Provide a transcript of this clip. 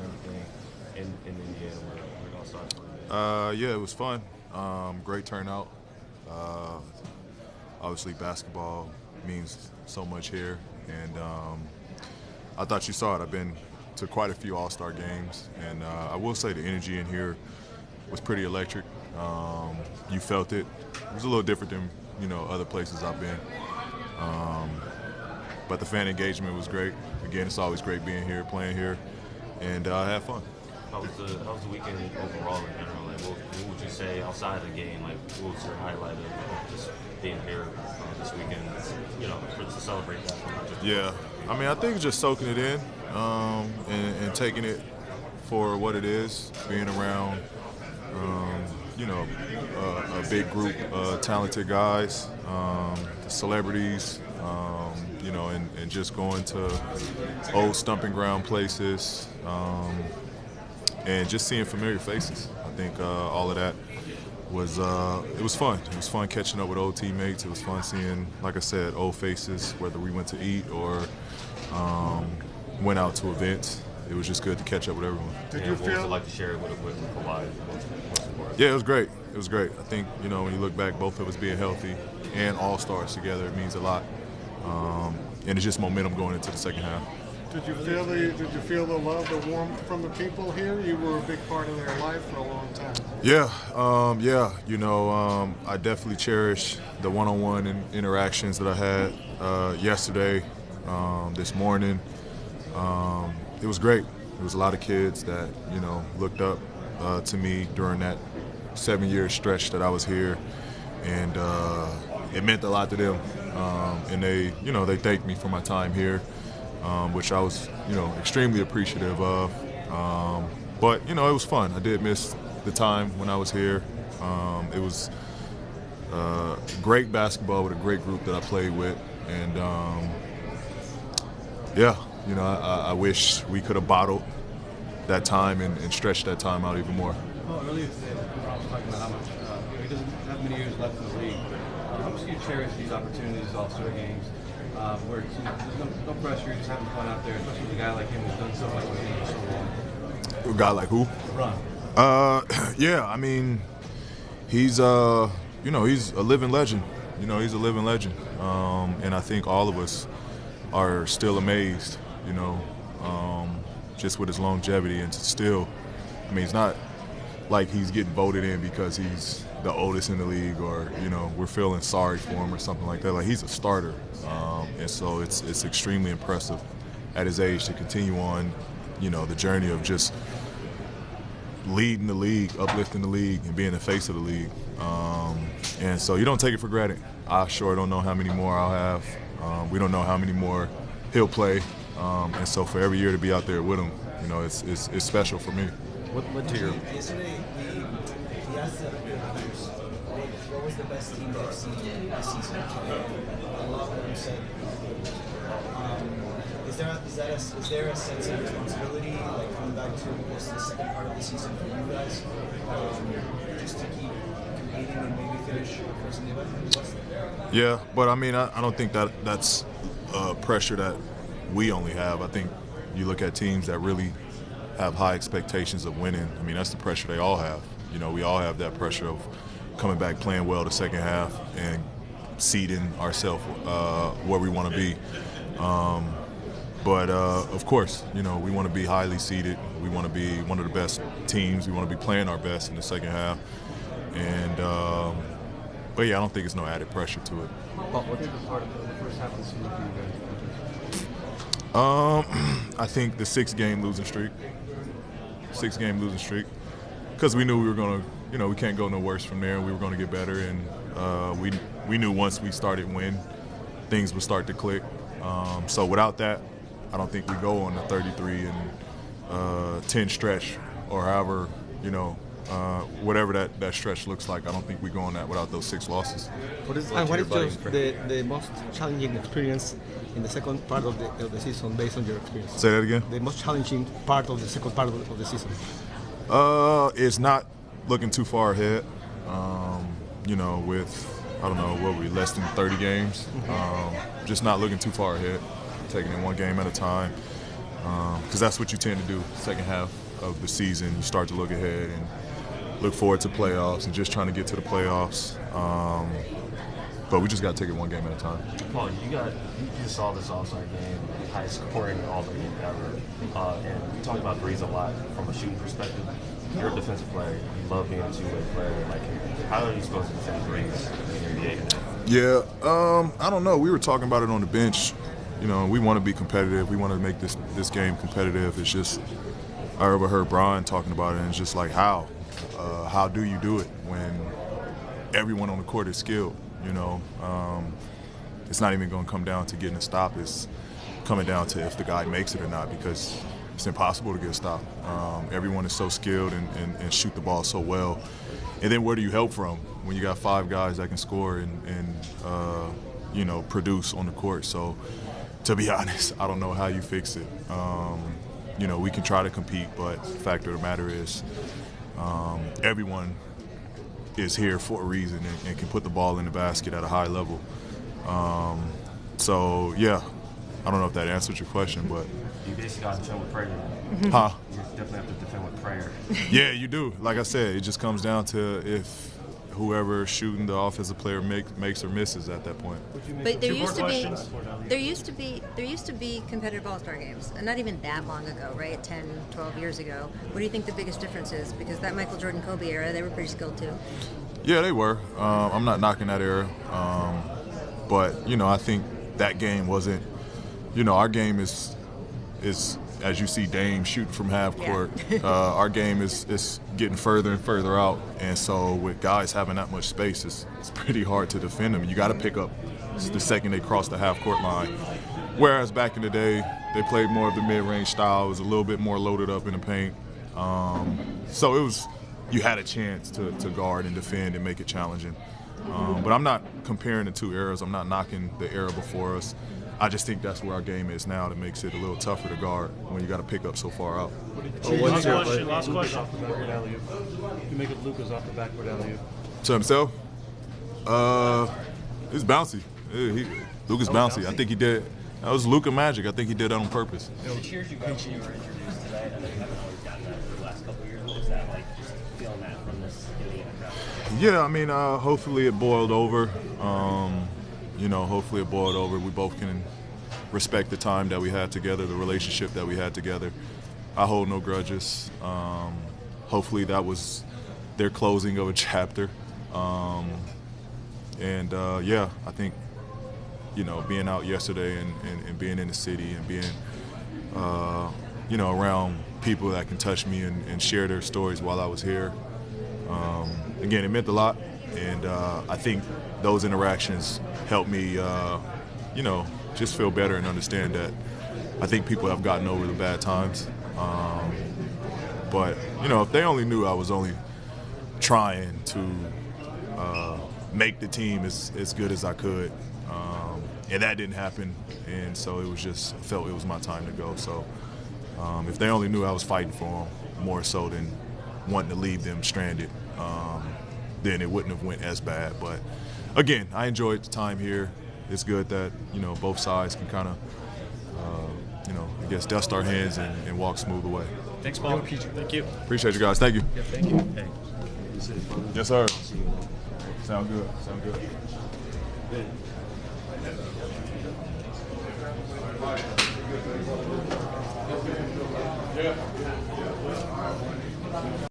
and everything in Indiana where it all started for you? Yeah, it was fun. Great turnout. Uh, Obviously, basketball means so much here, and I thought you saw it. I've been to quite a few All-Star games, and I will say the energy in here was pretty electric. You felt it. It was a little different than other places I've been, but the fan engagement was great. Again, it's always great being here, playing here, and I had fun. How was the weekend overall in general? Like, what would you say outside of the game? Like, what was your highlight of just being here this weekend? To celebrate that. Yeah, I mean, I think just soaking it in and taking it for what it is, being around, a big group of talented guys, the celebrities, and just going to old stumping ground places, and just seeing familiar faces. I think all of that was it was fun. It was fun catching up with old teammates. It was fun seeing, like I said, old faces, whether we went to eat or went out to events. It was just good to catch up with everyone. Did you feel like to share it with Kawhi? Yeah, it was great. It was great. I think when you look back, both of us being healthy and all-stars together, it means a lot. And it's just momentum going into the second half. Did you feel the love, the warmth from the people here? You were a big part of their life for a long time. Yeah, I definitely cherish the one-on-one interactions that I had yesterday, this morning. It was great. There was a lot of kids that looked up to me during that 7-year stretch that I was here, and it meant a lot to them. And they thanked me for my time here. Which I was, extremely appreciative of. But, it was fun. I did miss the time when I was here. It was great basketball with a great group that I played with. And, I wish we could have bottled that time and stretched that time out even more. Well, earlier today, Rob was talking about how much he doesn't have many years left in the league. How much do you cherish these opportunities, All-Star games? Where there's no pressure, just having fun out there, especially with a guy like him who's done so much with him for so long. A guy like who? LeBron. Yeah, I mean, he's he's a living legend. He's a living legend, and I think all of us are still amazed. Just with his longevity and still, I mean, it's not like he's getting voted in because he's the oldest in the league, or we're feeling sorry for him or something like that. Like, he's a starter, and so it's extremely impressive at his age to continue on, the journey of just leading the league, uplifting the league, and being the face of the league. And so you don't take it for granted. I sure don't know how many more I'll have. We don't know how many more he'll play, and so for every year to be out there with him, it's special for me. What to your Yesterday, he asked the players what was the best team they've seen this season. A lot of them said, is there a sense of responsibility, like coming back to this the second part of the season for you guys, just to keep competing and maybe finish first in the event? Yeah, but I mean, I don't think that's pressure that we only have. I think you look at teams that really have high expectations of winning. I mean, that's the pressure they all have. We all have that pressure of coming back, playing well the second half, and seeding ourselves where we want to be. But of course, we want to be highly seeded. We want to be one of the best teams. We want to be playing our best in the second half. And but yeah, I don't think it's no added pressure to it. What did the part of the first half of the season for you guys? I think the 6-game losing streak. Because we knew we were going to, we can't go no worse from there, and we were going to get better. And we knew once we started winning, things would start to click. So without that, I don't think we go on the 33 and 10 stretch, or however, whatever that stretch looks like. I don't think we go on that without those 6 losses. What is the most challenging experience in the second part of the season, based on your experience? Say that again? The most challenging part of the second part of the season. It's not looking too far ahead. With, I don't know, what were we, less than 30 games? Just not looking too far ahead, taking it one game at a time. because that's what you tend to do second half of the season. You start to look ahead and look forward to playoffs and just trying to get to the playoffs. But we just got to take it one game at a time. Paul, you just saw this All-Star game, highest scoring All-Star game ever. And we talk about threes a lot from a shooting perspective. You're a defensive player. You love being a two-way player. Like, how are you supposed to defend threes in the NBA today? Yeah, I don't know. We were talking about it on the bench. You know, we want to be competitive. We want to make this game competitive. It's just, I overheard Brian talking about it, and it's just like, how do you do it when everyone on the court is skilled? You know, it's not even going to come down to getting a stop. It's coming down to if the guy makes it or not, because it's impossible to get a stop. Everyone is so skilled and shoot the ball so well. And then where do you help from when you got 5 guys that can score and you know, produce on the court? So, to be honest, I don't know how you fix it. You know, we can try to compete, but the fact of the matter is everyone is here for a reason and can put the ball in the basket at a high level. So, yeah, I don't know if that answers your question, but. You basically got to defend with prayer. Huh? You definitely have to defend with prayer. Yeah, you do. Like I said, it just comes down to if whoever shooting the offensive player makes or misses at that point. But there used to be competitive All-Star games, and not even that long ago, right? 10, 12 years ago. What do you think the biggest difference is? Because that Michael Jordan Kobe era, they were pretty skilled too. Yeah, they were. I'm not knocking that era, but you know, I think that game wasn't. You know, our game is as you see Dame shooting from half court. Yeah. Our game is getting further and further out, and so with guys having that much space, it's pretty hard to defend them. You got to pick up the second they cross the half court line. Whereas back in the day, they played more of the mid-range style. It was a little bit more loaded up in the paint. So it was, you had a chance to guard and defend and make it challenging. But I'm not comparing the two eras. I'm not knocking the era before us. I just think that's where our game is now. That makes it a little tougher to guard when you got to pick up so far out. Last question. You make it Lucas off the backward alley-oop. To himself? It's bouncy. Lucas bouncy. I think he did. That was Luka magic. I think he did that on purpose. The cheers you got when you were introduced today, I know you haven't always gotten that for the last couple of years. What was that like, just feeling that from this Indiana crowd? Yeah, I mean, hopefully it boiled over. You know, hopefully it boiled over. We both can respect the time that we had together, the relationship that we had together. I hold no grudges. Hopefully that was their closing of a chapter. Yeah, I think, you know, being out yesterday and being in the city and being, you know, around people that can touch me and share their stories while I was here, again, it meant a lot. And I think those interactions helped me, you know, just feel better and understand that I think people have gotten over the bad times. But, you know, if they only knew I was only trying to make the team as good as I could, and that didn't happen, and so it was just, I felt it was my time to go. So if they only knew I was fighting for them more so than wanting to leave them stranded, then it wouldn't have went as bad. But again, I enjoyed the time here. It's good that, you know, both sides can kind of, you know, I guess dust our hands and walk smooth away. Thanks, Paul. Thank you. Appreciate you guys. Thank you. Yeah, thank you. Hey. Yes, sir. Sound good. Sound good.